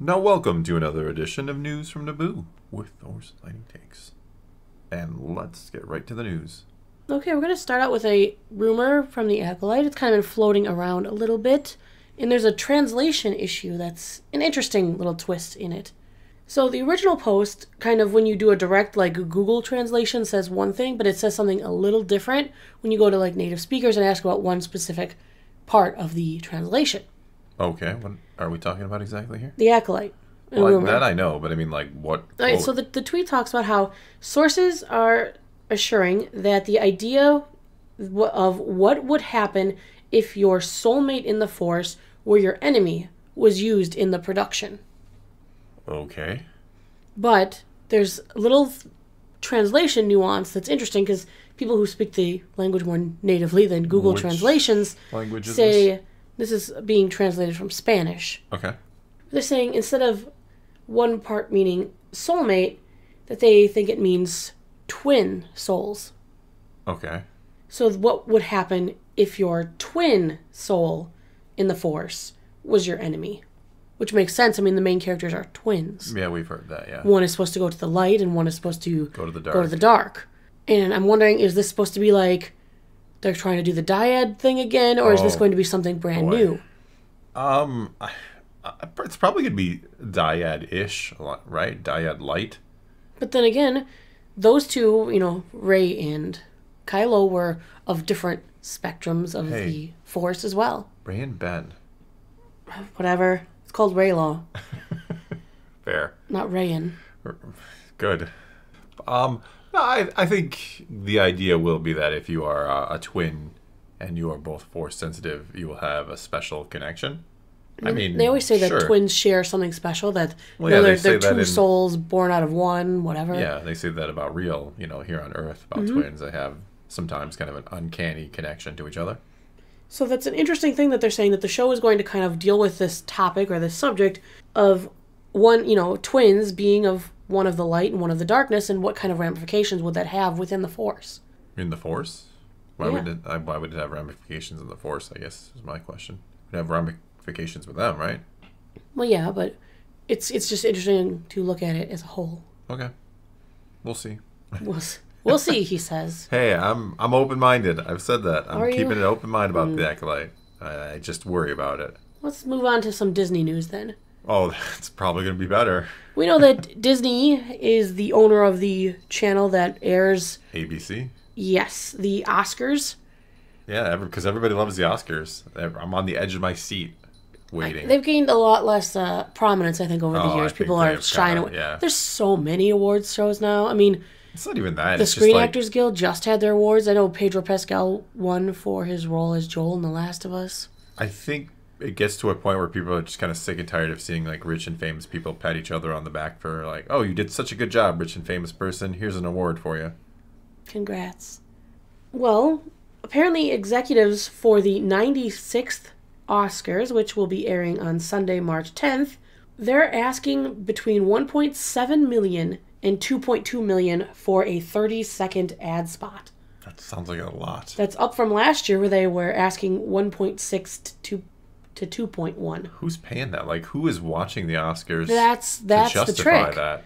Now welcome to another edition of News from Naboo with Thor's Lightning Takes. And let's get right to the news. Okay, we're going to start out with a rumor from the Acolyte. It's kind of been floating around a little bit. And there's a translation issue that's an interesting little twist in it. So the original post, kind of when you do a direct like Google translation, says one thing, but it says something a little different when you go to like native speakers and ask about one specific part of the translation. Okay, what are we talking about exactly here? The Acolyte. Well, that I know, but I mean like what... All right, so the tweet talks about how sources are assuring that the idea of what would happen if your soulmate in the Force were your enemy was used in the production. Okay. But there's a little translation nuance that's interesting because people who speak the language more natively than Google translations say this is being translated from Spanish. Okay. They're saying instead of one part meaning soulmate, that they think it means twin souls. Okay. So what would happen if your twin soul in the Force was your enemy? Which makes sense. I mean, the main characters are twins. Yeah, we've heard that, yeah. One is supposed to go to the light and one is supposed to go to the dark. And I'm wondering, is this supposed to be like they're trying to do the Dyad thing again, or is this going to be something brand new? It's probably going to be Dyad-ish, right? Dyad light. But then again, those two, Rey and Kylo, were of different spectrums of the Force as well. Rey and Ben. Whatever. It's called Reylo. Fair. Not Rayan. Good. No, I think the idea will be that if you are a twin and you are both Force sensitive, you will have a special connection. I mean, they always say that sure. Twins share something special, that they're two souls born out of one, whatever. Yeah, they say that about real, here on Earth, about twins. They have sometimes kind of an uncanny connection to each other. So that's an interesting thing that they're saying, that the show is going to kind of deal with this topic or this subject of one, twins being of one of the light and one of the darkness, and what kind of ramifications would that have within the Force? In the Force? Why would it have ramifications in the Force, I guess, is my question. It would have ramifications with them, right? Well, yeah, but it's just interesting to look at it as a whole. Okay. We'll see. We'll see, he says. Hey, I'm open-minded. I've said that. I'm keeping an open mind about the Acolyte. I just worry about it. Let's move on to some Disney news then. Oh, that's probably going to be better. We know that Disney is the owner of the channel that airs... ABC? Yes, the Oscars. Yeah, because everybody loves the Oscars. I'm on the edge of my seat waiting. They've gained a lot less prominence, I think, over the years. People are shying away. Yeah. There's so many awards shows now. I mean... It's not even that. The Screen Actors Guild just had their awards. I know Pedro Pascal won for his role as Joel in The Last of Us. I think it gets to a point where people are just kind of sick and tired of seeing like rich and famous people pat each other on the back for like, oh, you did such a good job, rich and famous person. Here's an award for you. Congrats. Well, apparently executives for the 96th Oscars, which will be airing on Sunday, March 10th, they're asking between $1.7 million and $2.2 million for a 30-second ad spot. That sounds like a lot. That's up from last year where they were asking 1.6 to 2.1. Who's paying that? Like, who is watching the Oscars that's to the justify trick. That?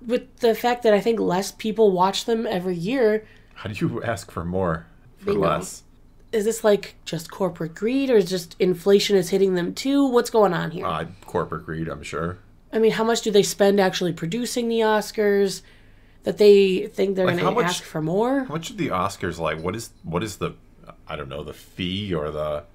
With the fact that I think less people watch them every year. How do you ask for more for less? Is this like just corporate greed, or is just inflation is hitting them too? What's going on here? Corporate greed, I'm sure. I mean, how much do they spend actually producing the Oscars that they think they're going to ask for more? How much of the Oscars, like, what is the, I don't know, the fee or the,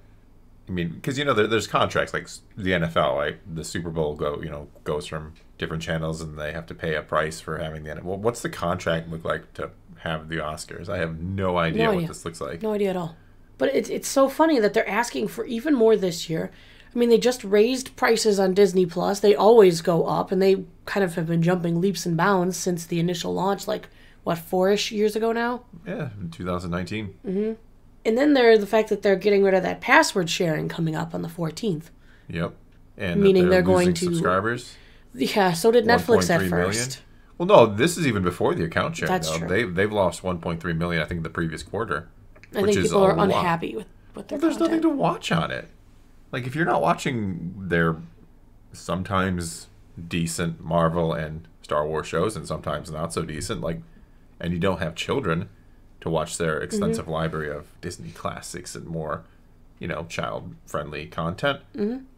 I mean, because, there's contracts, like the NFL, right? The Super Bowl goes from different channels and they have to pay a price for having the NFL. Well, what's the contract look like to have the Oscars? I have no idea what this looks like. No idea at all. But it's so funny that they're asking for even more this year. I mean, they just raised prices on Disney Plus. They always go up, and they kind of have been jumping leaps and bounds since the initial launch, like, 4-ish years ago now? Yeah, in 2019. Mm-hmm. And then there's the fact that they're getting rid of that password sharing coming up on the 14th. Yep. And meaning they're going to... subscribers? Yeah, so did Netflix at first. Million? Well, no, this is even before the account sharing. That's true. They've lost 1.3 million, I think, the previous quarter. I think people are unhappy with their There's content. nothing to watch on it. Like, if you're not watching their sometimes decent Marvel and Star Wars shows, and sometimes not so decent. Like, and you don't have children to watch their extensive library of Disney classics and more, child-friendly content.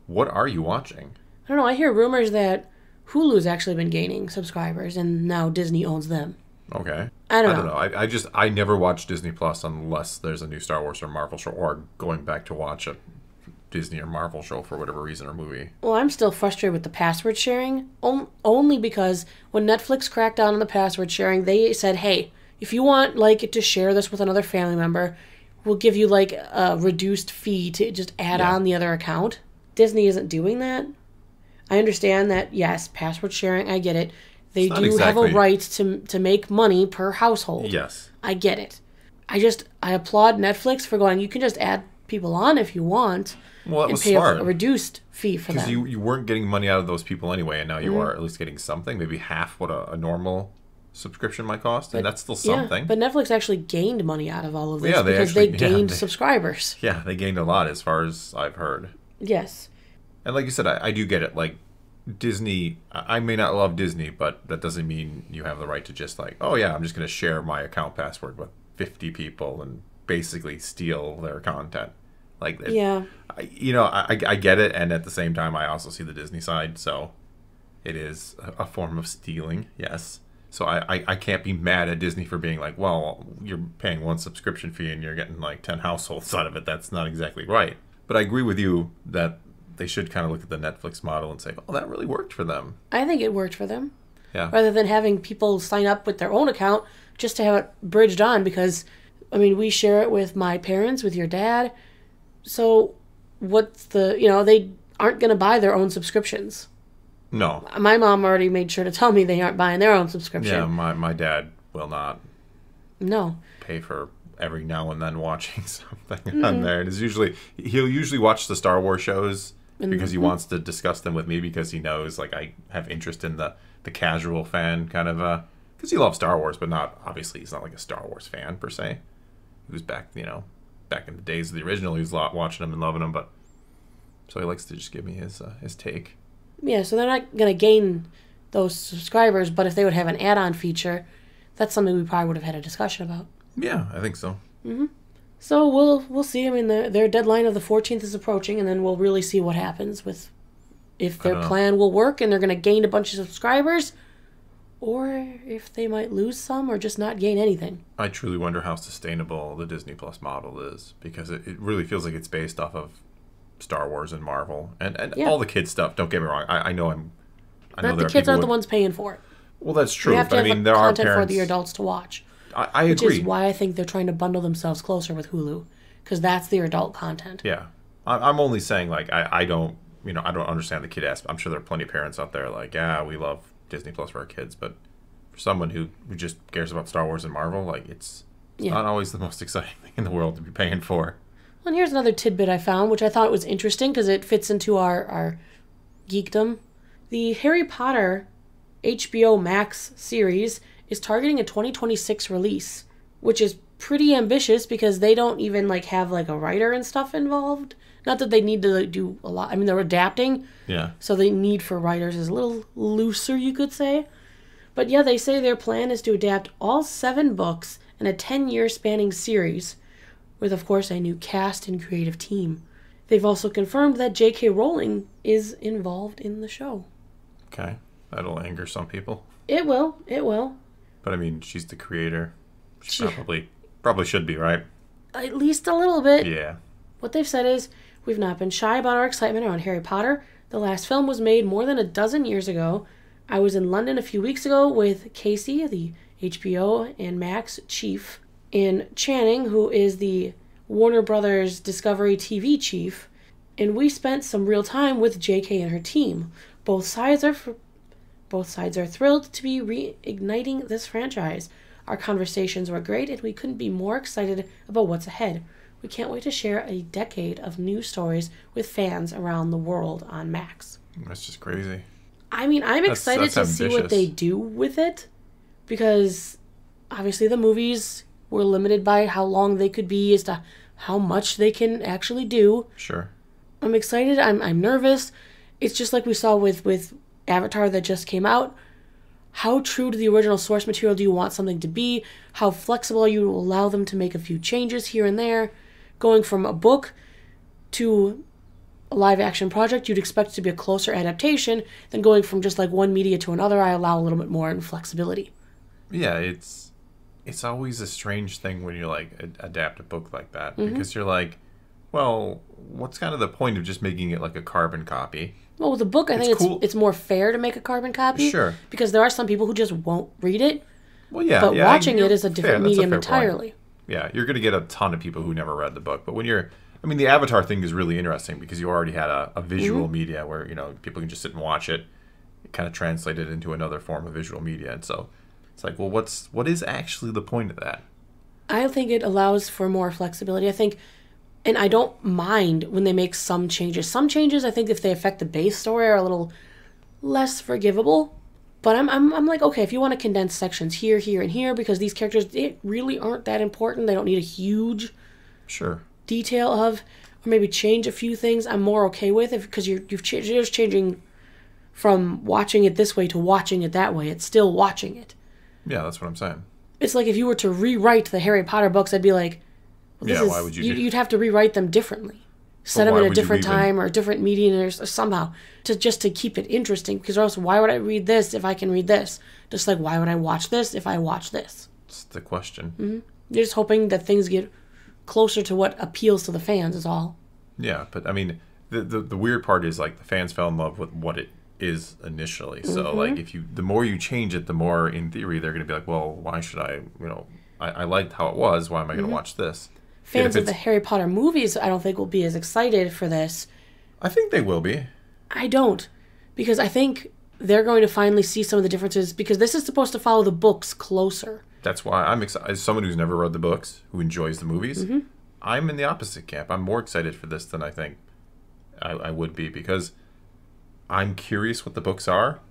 What are you watching? I don't know. I hear rumors that Hulu's actually been gaining subscribers, and now Disney owns them. Okay. I don't know. I never watch Disney Plus unless there's a new Star Wars or Marvel show, or going back to watch a Disney or Marvel show for whatever reason, or movie. Well, I'm still frustrated with the password sharing, only because when Netflix cracked down on the password sharing, they said, hey, if you want to share this with another family member, we'll give you a reduced fee to just add on the other account. Disney isn't doing that. I understand that, yes, password sharing, I get it. They do have a right to make money per household. Yes. I get it. I applaud Netflix for going, you can just add people on if you want. Well, that was pay smart. a reduced fee for them. Because you weren't getting money out of those people anyway, and now you are at least getting something, maybe half what a normal subscription might cost, and that's still something. Yeah, but Netflix actually gained money out of all of this because they gained subscribers. Yeah, they gained a lot as far as I've heard. Yes. And like you said, I do get it. Like, Disney, I may not love Disney, but that doesn't mean you have the right to just I'm just going to share my account password with 50 people and basically steal their content. I get it, and at the same time, I also see the Disney side, so it is a form of stealing, yes. So I can't be mad at Disney for being like, well, you're paying one subscription fee and you're getting 10 households out of it. That's not exactly right. But I agree with you that they should kind of look at the Netflix model and say, oh, that really worked for them. I think it worked for them. Yeah. Rather than having people sign up with their own account just to have it bridged on, because, we share it with my parents, with your dad. So what's they aren't going to buy their own subscriptions. No. My mom already made sure to tell me they aren't buying their own subscription. Yeah, my dad will not. No. Pay for every now and then watching something on there. And he'll usually watch the Star Wars shows because he wants to discuss them with me, because he knows I have interest in the casual fan kind of because he loves Star Wars, but obviously he's not a Star Wars fan per se. He was back in the days of the original, he was watching them and loving them, but so he likes to just give me his take. Yeah, so they're not going to gain those subscribers, but if they would have an add-on feature, that's something we probably would have had a discussion about. Yeah, I think so. So we'll see. Their deadline of the 14th is approaching, and then we'll really see what happens with if their plan will work and they're going to gain a bunch of subscribers, or if they might lose some or just not gain anything. I truly wonder how sustainable the Disney Plus model is, because it really feels like it's based off of Star Wars and Marvel and all the kids stuff. Don't get me wrong. I know the kids aren't the ones paying for it. Well, that's true. You have to have there content are parents for the adults to watch. I agree. Which is why I think they're trying to bundle themselves closer with Hulu, because that's their adult content. Yeah, I'm only saying I don't I don't understand the kid aspect. I'm sure there are plenty of parents out there we love Disney Plus for our kids, but for someone who just cares about Star Wars and Marvel, it's not always the most exciting thing in the world to be paying for. Well, and here's another tidbit I found, which I thought was interesting because it fits into our geekdom. The Harry Potter HBO Max series is targeting a 2026 release, which is pretty ambitious because they don't even have a writer and stuff involved. Not that they need to do a lot. They're adapting. Yeah. So the need for writers is a little looser, you could say. But yeah, they say their plan is to adapt all 7 books in a 10-year spanning series, with, of course, a new cast and creative team. They've also confirmed that J.K. Rowling is involved in the show. Okay. That'll anger some people. It will. It will. But, she's the creator. She probably should be, right? At least a little bit. Yeah. What they've said is, we've not been shy about our excitement around Harry Potter. The last film was made more than a dozen years ago. I was in London a few weeks ago with Casey, the HBO and Max chief, and Channing, who is the Warner Brothers Discovery TV chief, and we spent some real time with JK and her team. Both sides are thrilled to be reigniting this franchise. Our conversations were great, and we couldn't be more excited about what's ahead. We can't wait to share a decade of new stories with fans around the world on Max. That's just crazy. I'm excited to see what they do with it, because obviously the movies were limited by how long they could be as to how much they can actually do. Sure. I'm excited. I'm nervous. It's just like we saw with Avatar that just came out, how true to the original source material do you want something to be? How flexible are you to allow them to make a few changes here and there? Going from a book to a live action project, you'd expect it to be a closer adaptation than going from just like one media to another. I allow a little bit more flexibility. Yeah, it's always a strange thing when you like adapt a book like that, because you're like, well, what's kind of the point of just making it like a carbon copy? Well, with the book, I think it's more fair to make a carbon copy. Sure. Because there are some people who just won't read it. Well, yeah. But watching it is a different medium entirely. Point. Yeah, you're going to get a ton of people who never read the book. But when you're... I mean, the Avatar thing is really interesting because you already had a visual media where, people can just sit and watch it. It kind of translated into another form of visual media. And so it's like, well, what is actually the point of that? I think it allows for more flexibility. I think... And I don't mind when they make some changes. Some changes, I think, if they affect the base story, are a little less forgivable. But I'm like, okay, if you want to condense sections here, here, and here, because these characters, they really aren't that important. They don't need a huge detail of, or maybe change a few things. I'm more okay with it because you're just changing from watching it this way to watching it that way. It's still watching it. Yeah, that's what I'm saying. It's like if you were to rewrite the Harry Potter books, I'd be like, well, why would you? You'd have to rewrite them differently, set them in a different time or a different medium or somehow to keep it interesting. Because else, why would I read this if I can read this? Just like, why would I watch this if I watch this? It's the question. Mm-hmm. You're just hoping that things get closer to what appeals to the fans is all. Yeah, but I mean, the weird part is like the fans fell in love with what it is initially. So like the more you change it, the more in theory they're going to be like, well, why should I? I liked how it was. Why am I going to watch this? Fans of the Harry Potter movies, I don't think, will be as excited for this. I think they will be. I don't. Because I think they're going to finally see some of the differences, because this is supposed to follow the books closer. That's why I'm excited. As someone who's never read the books, who enjoys the movies, I'm in the opposite camp. I'm more excited for this than I think I would be, because I'm curious what the books are.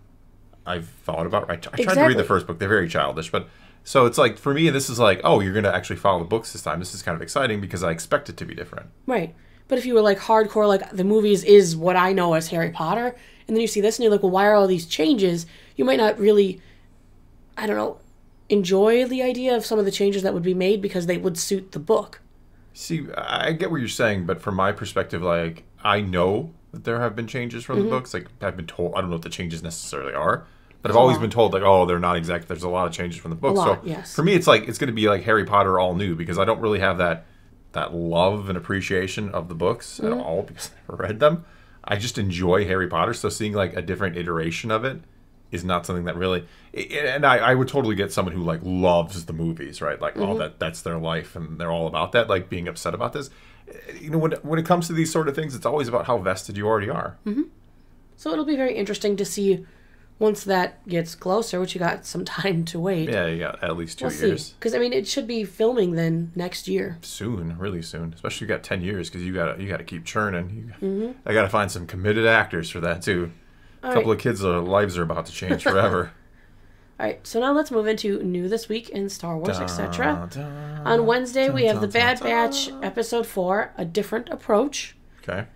I've thought about... I tried to read the first book. They're very childish, but... So it's like, for me, this is like, oh, you're going to actually follow the books this time. This is kind of exciting because I expect it to be different. Right. But if you were like hardcore, like the movies is what I know as Harry Potter, and then you see this and you're like, well, why are all these changes? You might not really, I don't know, enjoy the idea of some of the changes that would be made because they would suit the book. See, I get what you're saying, but from my perspective, like, I know that there have been changes from the books. Like, I've been told, I don't know what the changes necessarily are. But I've always been told, like, oh, they're not exact. There's a lot of changes from the book. So for me, it's like, it's going to be like Harry Potter all new, because I don't really have that love and appreciation of the books at all, because I never read them. I just enjoy Harry Potter. So seeing like a different iteration of it is not something that really... And I would totally get someone who like loves the movies, right? Like, oh, that's their life and they're all about that, like being upset about this. When it comes to these sort of things, it's always about how vested you already are. So it'll be very interesting to see... Once that gets closer, which you got some time to wait. Yeah, you got at least 2 years. Because, I mean, it should be filming then next year. Soon, really soon. Especially you got 10 years, because you got to keep churning. I got to find some committed actors for that, too. A couple of kids' lives are about to change forever. All right, so now let's move into New This Week in Star Wars, etc. On Wednesday, we have The Bad Batch, Episode 4, A Different Approach. Okay.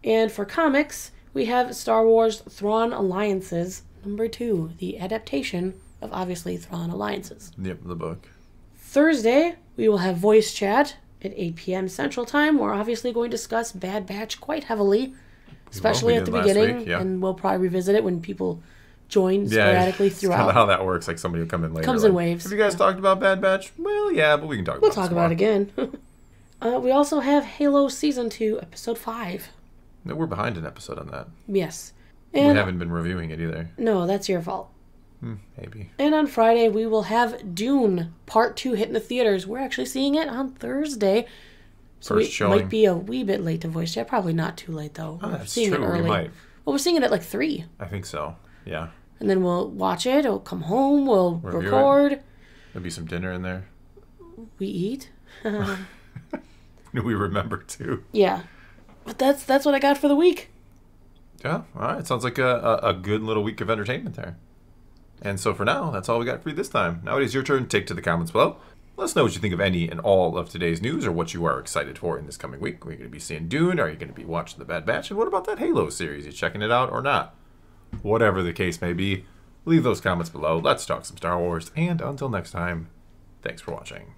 And for comics, we have Star Wars Thrawn Alliances, number 2, the adaptation of, obviously, Thrawn Alliances. Yep, the book. Thursday, we will have voice chat at 8 p.m. Central Time. We're obviously going to discuss Bad Batch quite heavily, especially at the beginning, and we'll probably revisit it when people join sporadically throughout. That's kind of how that works. Like, somebody will come in later. Comes in waves. Have you guys talked about Bad Batch? Well, yeah, but we can talk about it. We'll talk about it again. We also have Halo Season 2, Episode 5. No, we're behind an episode on that. Yes. And we haven't been reviewing it either. No, that's your fault. Maybe. And on Friday, we will have Dune Part 2 hitting the theaters. We're actually seeing it on Thursday. So First showing. Might be a wee bit late to voice chat. Probably not too late, though. Oh, that's true. It early. We might. Well, we're seeing it at like 3. I think so. Yeah. And then we'll watch it. We'll come home. We'll record. There'll be some dinner in there. We eat. We remember, too. Yeah. But that's what I got for the week. Yeah, all right. Sounds like a good little week of entertainment there. And so for now, that's all we got for you this time. Now it is your turn. Take to the comments below. Let us know what you think of any and all of today's news, or what you are excited for in this coming week. Are you going to be seeing Dune? Are you going to be watching The Bad Batch? And what about that Halo series? Are you checking it out or not? Whatever the case may be, leave those comments below. Let's talk some Star Wars. And until next time, thanks for watching.